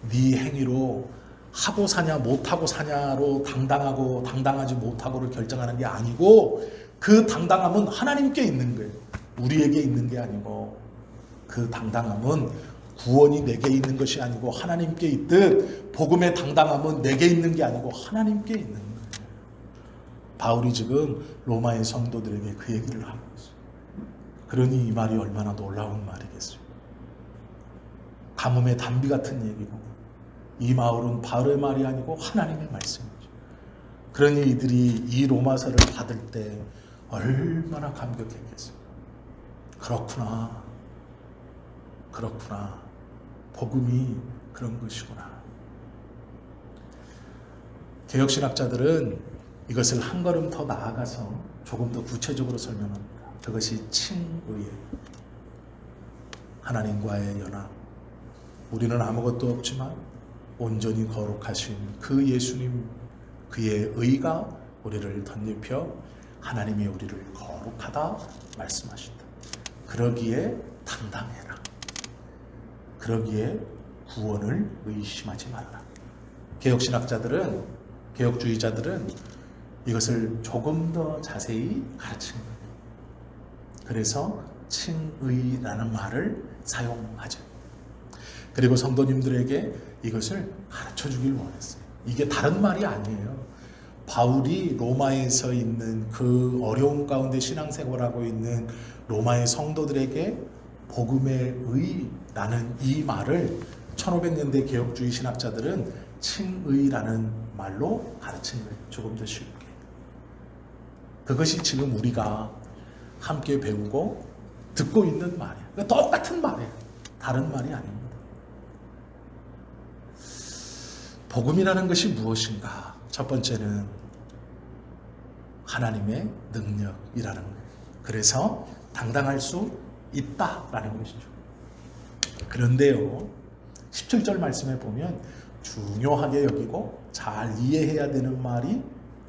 Speaker 1: 네 행위로 하고 사냐 못하고 사냐로 당당하고 당당하지 못하고를 결정하는 게 아니고, 그 당당함은 하나님께 있는 거예요. 우리에게 있는 게 아니고, 그 당당함은 구원이 내게 있는 것이 아니고 하나님께 있듯, 복음의 당당함은 내게 있는 게 아니고 하나님께 있는 거예요. 바울이 지금 로마의 성도들에게 그 얘기를 하고 있어요. 그러니 이 말이 얼마나 놀라운 말이겠어요. 가뭄의 단비 같은 얘기고, 이 바울의 말이 아니고 하나님의 말씀이죠. 그러니 이들이 이 로마서를 받을 때 얼마나 감격했겠어요. 그렇구나. 복음이 그런 것이구나. 개혁신학자들은 이것을 한 걸음 더 나아가서 조금 더 구체적으로 설명합니다. 그것이 칭의예요. 하나님과의 연합. 우리는 아무것도 없지만 온전히 거룩하신 그 예수님, 그의 의가 우리를 덧입혀 하나님이 우리를 거룩하다 말씀하신다. 그러기에 당당해라. 그러기에 구원을 의심하지 말아라. 개혁주의자들은 이것을 조금 더 자세히 가르친 거예요. 그래서 칭의라는 말을 사용하죠. 그리고 성도님들에게 이것을 가르쳐 주길 원했어요. 이게 다른 말이 아니에요. 바울이 로마에서 있는 그 어려운 가운데 신앙생활하고 있는 로마의 성도들에게 복음의 의라는 이 말을 1500년대 개혁주의 신학자들은 칭의라는 말로 가르친 거예요. 조금 더 쉽게. 그것이 지금 우리가 함께 배우고 듣고 있는 말이에요. 그러니까 똑같은 말이에요. 다른 말이 아닙니다. 복음이라는 것이 무엇인가? 첫 번째는 하나님의 능력이라는 거예요. 그래서 당당할 수 있다라는 것이죠. 그런데요, 17절 말씀에 보면 중요하게 여기고 잘 이해해야 되는 말이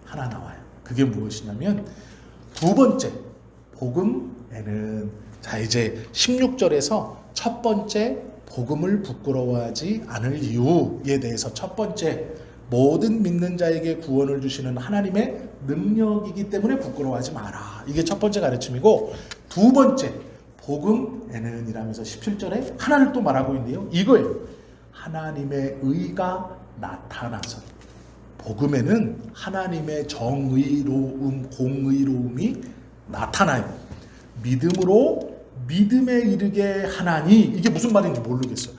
Speaker 1: 하나 나와요. 그게 무엇이냐면, 두 번째, 복음에는, 자 이제 16절에서 첫 번째 복음을 부끄러워하지 않을 이유에 대해서, 첫 번째, 모든 믿는 자에게 구원을 주시는 하나님의 능력이기 때문에 부끄러워하지 마라. 이게 첫 번째 가르침이고, 두 번째, 복음에는 이라면서 17절에 하나를 또 말하고 있는데요. 이거예요. 하나님의 의가 나타나서. 복음에는 하나님의 정의로움, 공의로움이 나타나요. 믿음으로 믿음에 이르게 하나니, 이게 무슨 말인지 모르겠어요.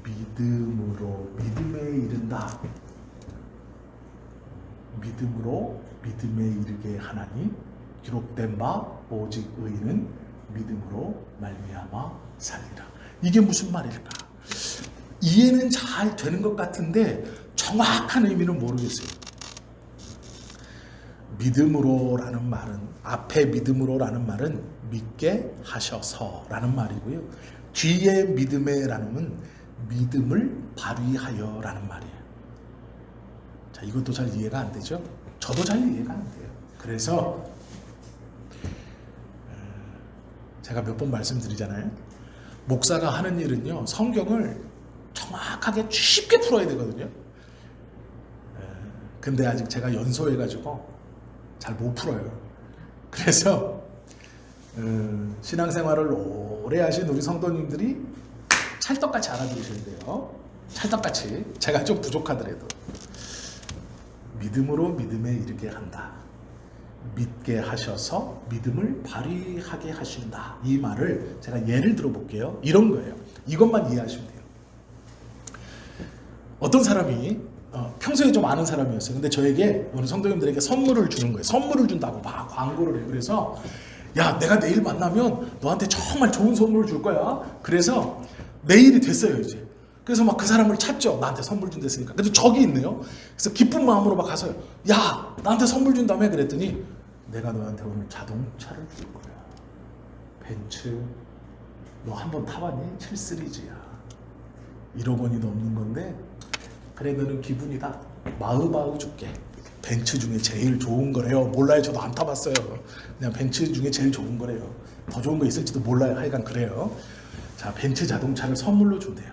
Speaker 1: 믿음으로 믿음에 이른다. 믿음으로 믿음에 이르게 하나니, 기록된 바 오직 의인은 믿음으로 말미암아 살리라. 이게 무슨 말일까? 이해는 잘 되는 것 같은데 정확한 의미는 모르겠어요. 믿음으로라는 말은, 앞에 믿음으로라는 말은 믿게 하셔서라는 말이고요. 뒤에 믿음에라는 믿음을 발휘하여라는 말이에요. 자, 이것도 잘 이해가 안 되죠? 저도 잘 이해가 안 돼요. 그래서 제가 몇 번 말씀드리잖아요. 목사가 하는 일은요, 성경을 정확하게 쉽게 풀어야 되거든요. 근데 아직 제가 연소해가지고 잘 못 풀어요. 그래서 신앙생활을 오래 하신 우리 성도님들이 찰떡같이 알아들으셔야 돼요. 찰떡같이. 제가 좀 부족하더라도. 믿음으로 믿음에 이르게 한다. 믿게 하셔서 믿음을 발휘하게 하신다. 이 말을 제가 예를 들어 볼게요. 이런 거예요. 이것만 이해하시면 돼요. 어떤 사람이 평소에 좀 아는 사람이었어요. 근데 저에게, 우리 성도님들에게 선물을 주는 거예요. 선물을 준다고 막 광고를 해요. 그래서 야, 내가 내일 만나면 너한테 정말 좋은 선물을 줄 거야. 그래서 내일이 됐어요, 이제. 그래서 막 그 사람을 찾죠. 나한테 선물 준댔으니까. 근데 저기 있네요. 그래서 기쁜 마음으로 막 가서요. 야, 나한테 선물 준다며? 그랬더니 내가 너한테 오늘 자동차를 줄 거야. 벤츠. 너 한번 타봤니? 7시리즈야. 1억 원이 넘는 건데 그래 너는 기분이다. 마으마으 줄게. 벤츠 중에 제일 좋은 거래요. 몰라요. 저도 안 타봤어요. 그냥 벤츠 중에 제일 좋은 거래요. 더 좋은 거 있을지도 몰라요. 하여간 그래요. 자, 벤츠 자동차를 선물로 준대요.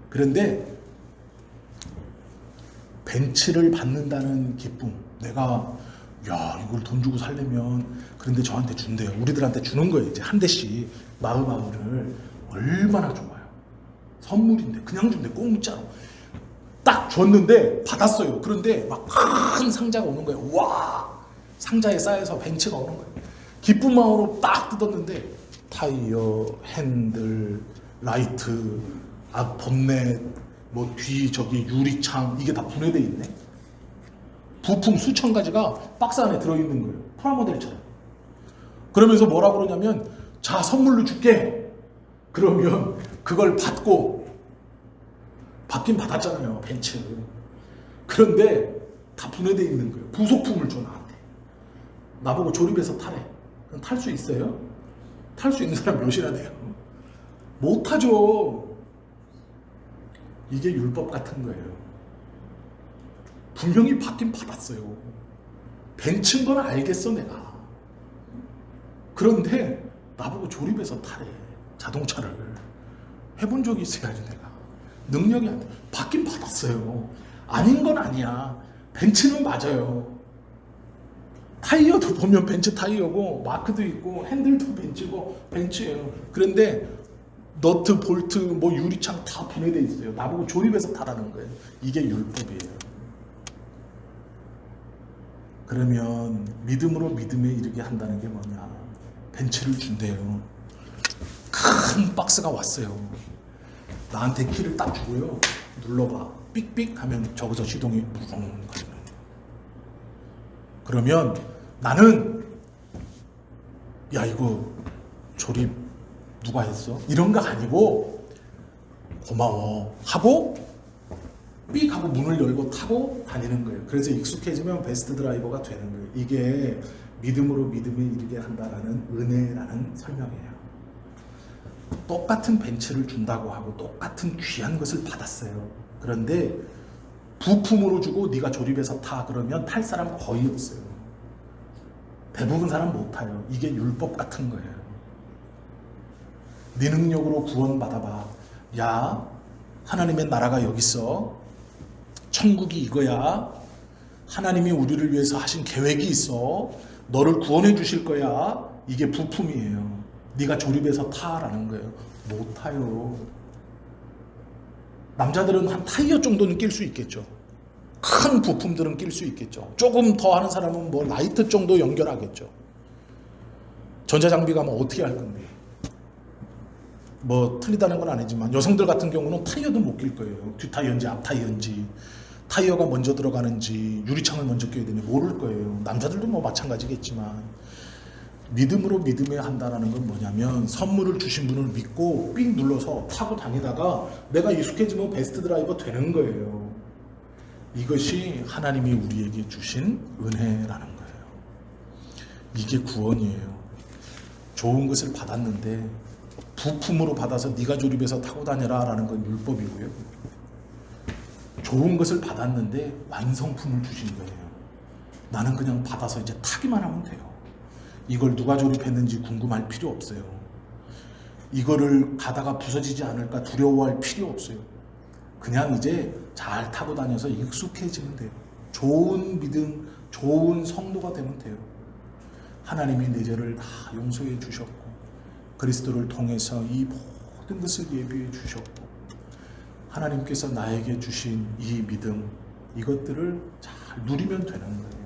Speaker 1: 그런데 벤츠를 받는다는 기쁨, 내가 야 이걸 돈 주고 살려면 그런데 저한테 준대요. 우리들한테 주는 거예요. 이제 한 대씩 마으마으를 얼마나 좋아요. 선물인데 그냥 준대. 공짜로 딱 줬는데 받았어요. 그런데 막 큰 상자가 오는 거예요. 와, 상자에 쌓여서 벤츠가 오는 거예요. 기쁜 마음으로 딱 뜯었는데 타이어, 핸들, 라이트, 본넷, 뭐 뒤 저기 유리창 이게 다 분해돼 있네. 부품 수천 가지가 박스 안에 들어있는 거예요. 프라모델처럼. 그러면서 뭐라 그러냐면 자, 선물로 줄게. 그러면 그걸 받고 받긴 받았잖아요. 벤츠. 그런데 다 분해돼 있는 거예요. 부속품을 줘 나한테. 나보고 조립해서 타래. 그럼 탈 수 있어요? 탈 수 있는 사람 몇이나 돼요? 못 타죠. 이게 율법 같은 거예요. 분명히 받긴 받았어요. 벤츠인 건 알겠어 내가. 그런데 나보고 조립해서 타래. 자동차를. 해본 적이 있어야지 내가. 능력이 안 돼. 받긴 받았어요. 아닌 건 아니야. 벤츠는 맞아요. 타이어도 보면 벤츠 타이어고 마크도 있고 핸들도 벤츠예요. 그런데 너트, 볼트, 뭐 유리창 다 분해돼 있어요. 나보고 조립해서 타라는 거예요. 이게 율법이에요. 그러면 믿음으로 믿음에 이르게 한다는 게 뭐냐? 벤츠를 준대요. 큰 박스가 왔어요. 나한테 키를 딱 주고요. 눌러봐. 삑삑 하면 저기서 시동이 무릉 거리는. 그러면 나는 야 이거 조립 누가 했어? 이런 거 아니고 고마워 하고 삑 하고 문을 열고 타고 다니는 거예요. 그래서 익숙해지면 베스트 드라이버가 되는 거예요. 이게 믿음으로 믿음에 이르게 한다라는 은혜라는 설명이에요. 똑같은 벤츠를 준다고 하고 똑같은 귀한 것을 받았어요. 그런데 부품으로 주고 네가 조립해서 타 그러면 탈 사람 거의 없어요. 대부분 사람 못 타요. 이게 율법 같은 거예요. 네 능력으로 구원 받아봐. 야, 하나님의 나라가 여기 있어. 천국이 이거야. 하나님이 우리를 위해서 하신 계획이 있어. 너를 구원해 주실 거야. 이게 부품이에요. 네가 조립해서 타라는 거예요. 못 타요. 남자들은 한 타이어 정도는 낄 수 있겠죠. 큰 부품들은 낄 수 있겠죠. 조금 더 하는 사람은 뭐 라이트 정도 연결하겠죠. 전자장비 가면 어떻게 할 건데. 뭐 틀리다는 건 아니지만 여성들 같은 경우는 타이어도 못 낄 거예요. 뒷타이어인지 앞타이어인지 타이어가 먼저 들어가는지 유리창을 먼저 껴야 되는지 모를 거예요. 남자들도 뭐 마찬가지겠지만 믿음으로 믿음에 한다는 건 뭐냐면 선물을 주신 분을 믿고 삑 눌러서 타고 다니다가 내가 익숙해지면 베스트 드라이버 되는 거예요. 이것이 하나님이 우리에게 주신 은혜라는 거예요. 이게 구원이에요. 좋은 것을 받았는데 부품으로 받아서 네가 조립해서 타고 다녀라 라는 건 율법이고요. 좋은 것을 받았는데 완성품을 주신 거예요. 나는 그냥 받아서 이제 타기만 하면 돼요. 이걸 누가 조립했는지 궁금할 필요 없어요. 이거를 가다가 부서지지 않을까 두려워할 필요 없어요. 그냥 이제 잘 타고 다녀서 익숙해지면 돼요. 좋은 믿음, 좋은 성도가 되면 돼요. 하나님이 내 죄를 다 용서해 주셨고 그리스도를 통해서 이 모든 것을 예비해 주셨고 하나님께서 나에게 주신 이 믿음 이것들을 잘 누리면 되는 거예요.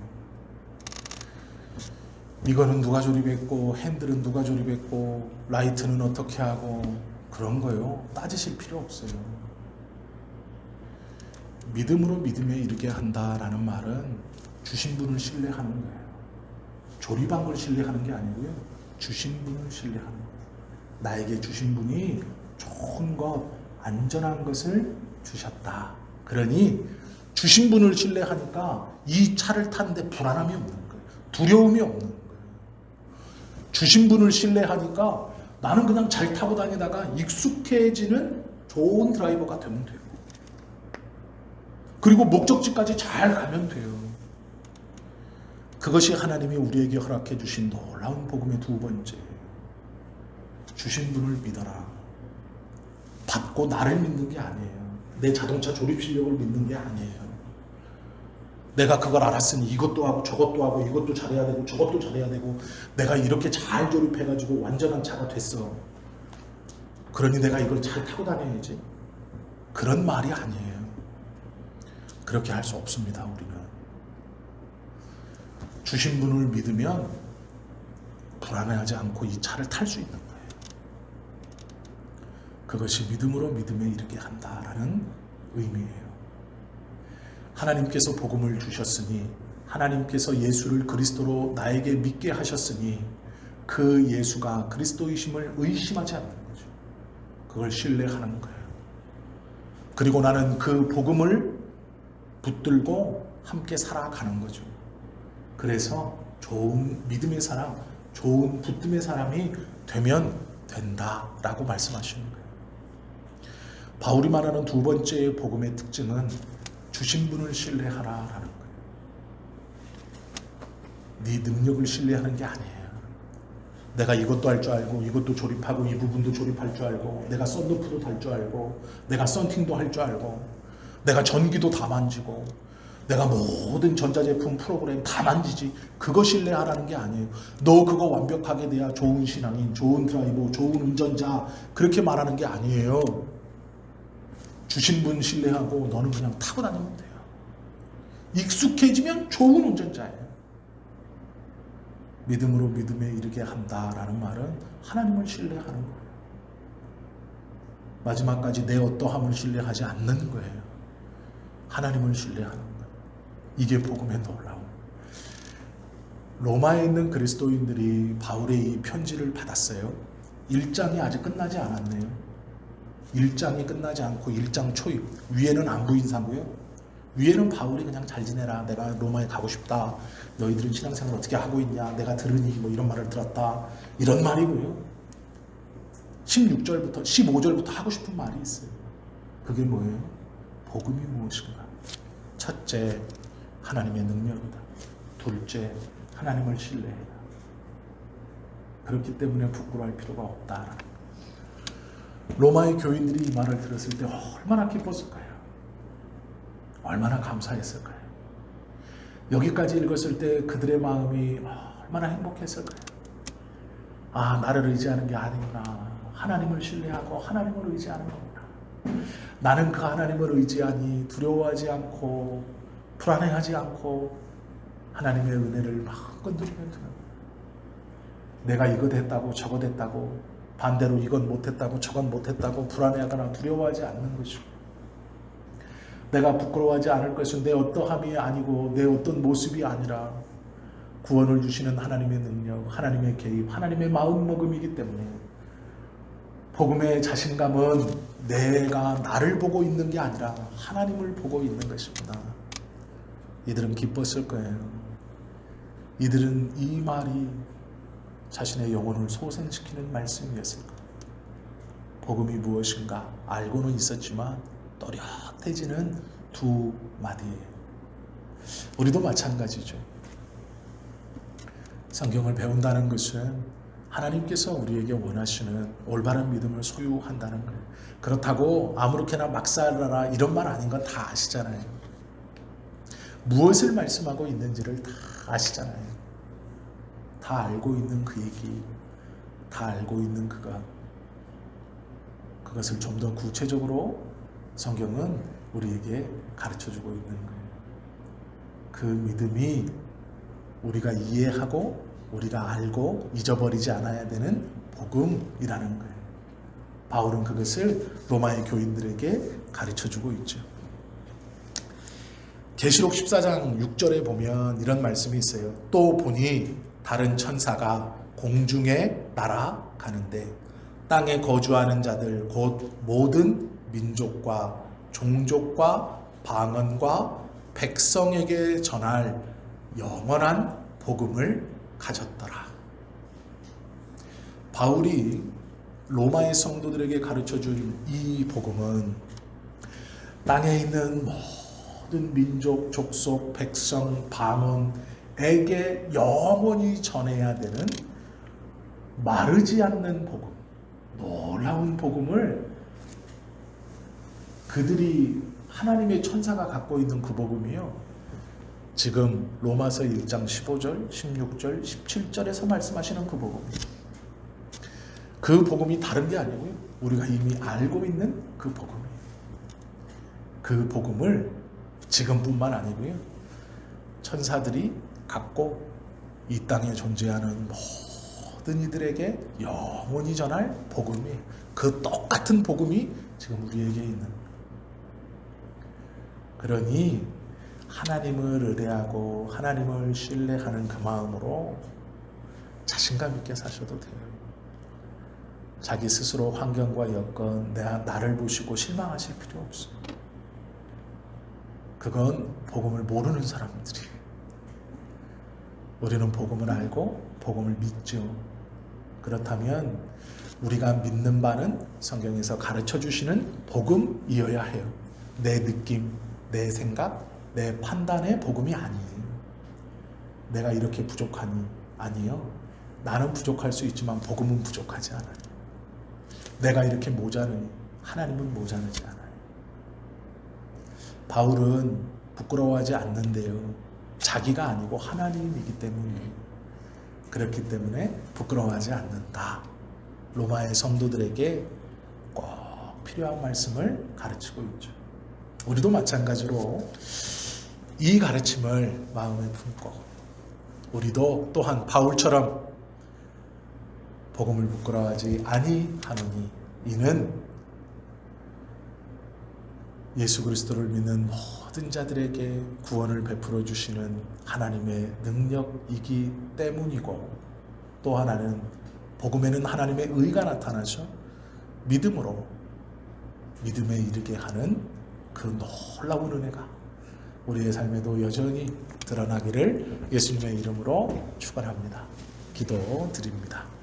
Speaker 1: 이거는 누가 조립했고 핸들은 누가 조립했고 라이트는 어떻게 하고 그런 거요. 따지실 필요 없어요. 믿음으로 믿음에 이르게 한다라는 말은 주신 분을 신뢰하는 거예요. 조립한 걸 신뢰하는 게 아니고요. 주신 분을 신뢰하는 거예요. 나에게 주신 분이 좋은 것, 안전한 것을 주셨다. 그러니 주신 분을 신뢰하니까 이 차를 타는데 불안함이 없는 거예요. 두려움이 없는 거예요. 주신 분을 신뢰하니까 나는 그냥 잘 타고 다니다가 익숙해지는 좋은 드라이버가 되면 돼요. 그리고 목적지까지 잘 가면 돼요. 그것이 하나님이 우리에게 허락해 주신 놀라운 복음의 두 번째. 주신 분을 믿어라. 받고 나를 믿는 게 아니에요. 내 자동차 조립 실력을 믿는 게 아니에요. 내가 그걸 알았으니 이것도 하고 저것도 하고 이것도 잘해야 되고 저것도 잘해야 되고 내가 이렇게 잘 조립해가지고 완전한 차가 됐어. 그러니 내가 이걸 잘 타고 다녀야지. 그런 말이 아니에요. 그렇게 할 수 없습니다. 우리는. 주신 분을 믿으면 불안해하지 않고 이 차를 탈 수 있는 거예요. 그것이 믿음으로 믿음에 이르게 한다라는 의미예요. 하나님께서 복음을 주셨으니, 하나님께서 예수를 그리스도로 나에게 믿게 하셨으니 그 예수가 그리스도이심을 의심하지 않는 거죠. 그걸 신뢰하는 거예요. 그리고 나는 그 복음을 붙들고 함께 살아가는 거죠. 그래서 좋은 믿음의 사람, 좋은 붙듦의 사람이 되면 된다라고 말씀하시는 거예요. 바울이 말하는 두 번째 복음의 특징은 주신 분을 신뢰하라라는 거예요. 네 능력을 신뢰하는 게 아니에요. 내가 이것도 할 줄 알고 이것도 조립하고 이 부분도 조립할 줄 알고 내가 썬루프도 달 줄 알고 내가 썬팅도 할 줄 알고 내가 전기도 다 만지고 내가 모든 전자제품 프로그램 다 만지지. 그거 신뢰하라는 게 아니에요. 너 그거 완벽하게 돼야 좋은 신앙인, 좋은 드라이버, 좋은 운전자 그렇게 말하는 게 아니에요. 주신 분 신뢰하고 너는 그냥 타고 다니면 돼요. 익숙해지면 좋은 운전자예요. 믿음으로 믿음에 이르게 한다라는 말은 하나님을 신뢰하는 거예요. 마지막까지 내 어떠함을 신뢰하지 않는 거예요. 하나님을 신뢰하는 거예요. 이게 복음의 놀라움. 로마에 있는 그리스도인들이 바울의 이 편지를 받았어요. 1장이 아직 끝나지 않았네요. 1장이 끝나지 않고 1장 초입. 위에는 안부인사고요. 위에는 바울이 그냥 잘 지내라. 내가 로마에 가고 싶다. 너희들은 신앙생활 어떻게 하고 있냐. 내가 들으니 뭐 이런 말을 들었다. 이런 말이고요. 16절부터 15절부터 하고 싶은 말이 있어요. 그게 뭐예요? 복음이 무엇인가? 첫째, 하나님의 능력이다. 둘째, 하나님을 신뢰해라. 그렇기 때문에 부끄러워할 필요가 없다. 로마의 교인들이 이 말을 들었을 때 얼마나 기뻤을까요? 얼마나 감사했을까요? 여기까지 읽었을 때 그들의 마음이 얼마나 행복했을까요? 아, 나를 의지하는 게 아니구나. 하나님을 신뢰하고 하나님을 의지하는 거구나. 나는 그 하나님을 의지하니 두려워하지 않고 불안해하지 않고 하나님의 은혜를 막 건드리면 되는 거예요. 내가 이거 됐다고 저거 됐다고 반대로 이건 못했다고 저건 못했다고 불안해하거나 두려워하지 않는 것이고, 내가 부끄러워하지 않을 것은 내 어떠함이 아니고 내 어떤 모습이 아니라 구원을 주시는 하나님의 능력, 하나님의 개입, 하나님의 마음먹음이기 때문에 복음의 자신감은 내가 나를 보고 있는 게 아니라 하나님을 보고 있는 것입니다. 이들은 기뻤을 거예요. 이들은 이 말이 자신의 영혼을 소생시키는 말씀이었을 거예요. 복음이 무엇인가 알고는 있었지만 또렷해지는 두 마디예요. 우리도 마찬가지죠. 성경을 배운다는 것은 하나님께서 우리에게 원하시는 올바른 믿음을 소유한다는 거예요. 그렇다고 아무렇게나 막 살아라 이런 말 아닌 건 다 아시잖아요. 무엇을 말씀하고 있는지를 다 아시잖아요. 다 알고 있는 그 얘기, 다 알고 있는 그것을 좀 더 구체적으로 성경은 우리에게 가르쳐주고 있는 거예요. 그 믿음이 우리가 이해하고 우리가 알고 잊어버리지 않아야 되는 복음이라는 거예요. 바울은 그것을 로마의 교인들에게 가르쳐주고 있죠. 계시록 14장 6절에 보면 이런 말씀이 있어요. 또 보니 다른 천사가 공중에 날아가는데 땅에 거주하는 자들 곧 모든 민족과 종족과 방언과 백성에게 전할 영원한 복음을 가졌더라. 바울이 로마의 성도들에게 가르쳐준 이 복음은 땅에 있는 모든 민족, 족속, 백성, 방언에게 영원히 전해야 되는 마르지 않는 복음, 놀라운 복음을 그들이 하나님의 천사가 갖고 있는 그 복음이요. 지금 로마서 1장 15절, 16절, 17절에서 말씀하시는 그 복음. 그 복음이 다른 게 아니고요. 우리가 이미 알고 있는 그 복음이에요. 그 복음을 지금뿐만 아니고요. 천사들이 갖고 이 땅에 존재하는 모든 이들에게 영원히 전할 복음이에요. 그 똑같은 복음이 지금 우리에게 있는. 그러니 하나님을 의뢰하고 하나님을 신뢰하는 그 마음으로 자신감 있게 사셔도 돼요. 자기 스스로 환경과 여건, 나를 보시고 실망하실 필요 없어요. 그건 복음을 모르는 사람들이에요. 우리는 복음을 알고 복음을 믿죠. 그렇다면 우리가 믿는 바는 성경에서 가르쳐 주시는 복음이어야 해요. 내 느낌, 내 생각, 내 판단의 복음이 아니에요. 내가 이렇게 부족하니? 아니요. 나는 부족할 수 있지만 복음은 부족하지 않아요. 내가 이렇게 모자르니? 하나님은 모자르지 않아요. 바울은 부끄러워하지 않는데요. 자기가 아니고 하나님이기 때문이에요. 그렇기 때문에 부끄러워하지 않는다. 로마의 성도들에게 꼭 필요한 말씀을 가르치고 있죠. 우리도 마찬가지로 이 가르침을 마음에 품고 우리도 또한 바울처럼 복음을 부끄러워하지 아니하노니 이는 예수 그리스도를 믿는 모든 자들에게 구원을 베풀어 주시는 하나님의 능력이기 때문이고, 또 하나는 복음에는 하나님의 의가 나타나서 믿음으로 믿음에 이르게 하는 그 놀라운 은혜가 우리의 삶에도 여전히 드러나기를 예수님의 이름으로 축원합니다. 기도드립니다.